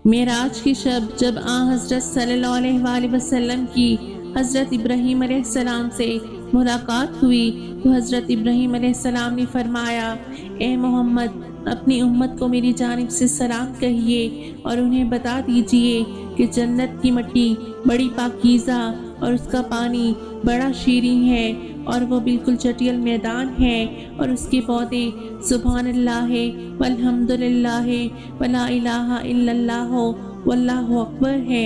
معراج کی شب جب حضرت صلی اللہ علیہ وآلہ وسلم کی حضرت ابراہیم علیہ السلام سے ملاقات ہوئی تو حضرت ابراہیم علیہ السلام نے فرمایا، اے محمد، اپنی امت کو میری جانب سے سلام کہیے اور انہیں بتا دیجئے کہ جنت کی مٹی بڑی پاکیزہ اور اس کا پانی بڑا شیریں ہے، اور وہ بالکل چٹیل میدان ہے، اور اس کے پودے سبحان اللہ والحمد للہ ولا الہ الا اللہ واللہ اکبر ہے۔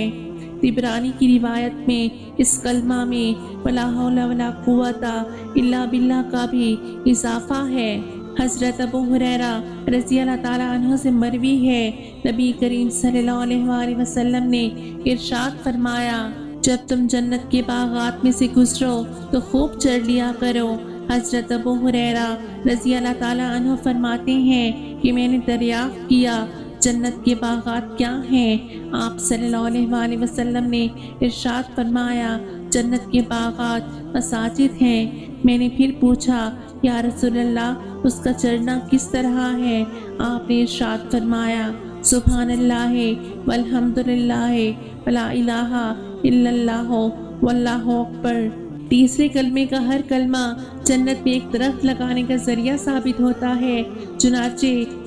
طبرانی کی روایت میں اس کلمہ میں ولا حول ولا قوت الا باللہ کا بھی اضافہ ہے۔ حضرت ابو ہریرہ رضی اللہ تعالیٰ عنہ سے مروی ہے، نبی کریم صلی اللہ علیہ وآلہ وسلم نے ارشاد فرمایا، جب تم جنت کے باغات میں سے گزرو تو خوب چر لیا کرو۔ حضرت ابو ہریرہ رضی اللہ تعالیٰ عنہ فرماتے ہیں کہ میں نے دریافت کیا، جنت کے باغات کیا ہیں؟ آپ صلی اللہ علیہ وآلہ وسلم نے ارشاد فرمایا، جنت کے باغات مساجد ہیں۔ میں نے پھر پوچھا، یا رسول اللہ، اس کا چرنا کس طرح ہے؟ آپ نے ارشاد فرمایا، سبحان اللہ والحمد للہ ولا الہ الا اللہ واللہ اکبر۔ تیسرے کلمے کا ہر کلمہ جنت میں ایک درخت لگانے کا ذریعہ ثابت ہوتا ہے۔ چنانچہ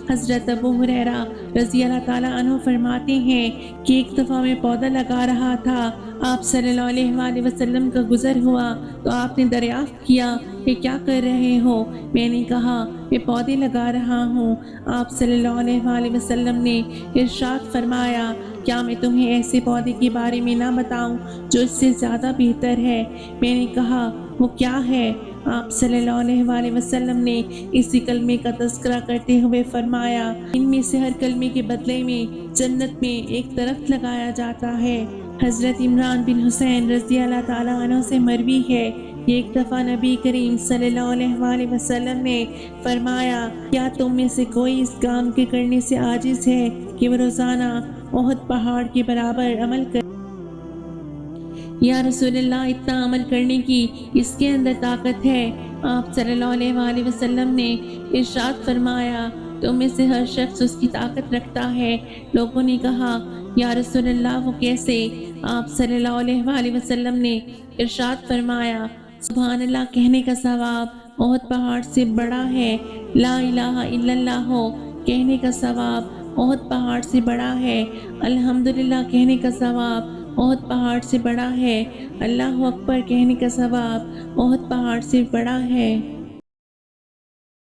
حضرت ابو ہریرہ رضی اللہ تعالیٰ عنہ فرماتے ہیں کہ ایک دفعہ میں پودا لگا رہا تھا، آپ صلی اللہ علیہ وآلہ وسلم کا گزر ہوا تو آپ نے دریافت کیا کہ کیا کر رہے ہو؟ میں نے کہا، میں پودے لگا رہا ہوں۔ آپ صلی اللہ علیہ وآلہ وسلم نے ارشاد فرمایا، کیا میں تمہیں ایسے پودے کے بارے میں نہ بتاؤں جو اس سے زیادہ بہتر ہے؟ میں نے کہا، وہ کیا ہے؟ آپ صلی اللہ علیہ وآلہ وسلم نے اسی کلمے کا تذکرہ کرتے ہوئے فرمایا، ان میں سے ہر کلمے کے بدلے میں جنت میں ایک درخت لگایا جاتا ہے۔ حضرت عمران بن حسین رضی اللہ تعالیٰ عنہ سے مروی ہے کہ ایک دفعہ نبی کریم صلی اللہ علیہ وآلہ وسلم نے فرمایا، کیا تم میں سے کوئی اس کام کے کرنے سے عاجز ہے کہ وہ روزانہ احد پہاڑ کے برابر عمل کرے؟ یا رسول اللہ، اتنا عمل کرنے کی اس کے اندر طاقت ہے؟ آپ صلی اللہ علیہ وآلہ وسلم نے ارشاد فرمایا، تم میں سے ہر شخص اس کی طاقت رکھتا ہے۔ لوگوں نے کہا، یا رسول اللہ، وہ کیسے؟ آپ صلی اللہ علیہ وآلہ وسلم نے ارشاد فرمایا، سبحان اللہ کہنے کا ثواب احد پہاڑ سے بڑا ہے، لا الہ الا اللہ کہنے کا ثواب احد پہاڑ سے بڑا ہے، الحمدللہ کہنے کا ثواب احد پہاڑ سے بڑا ہے، اللہ اکبر کہنے کا ثواب احد پہاڑ سے بڑا ہے۔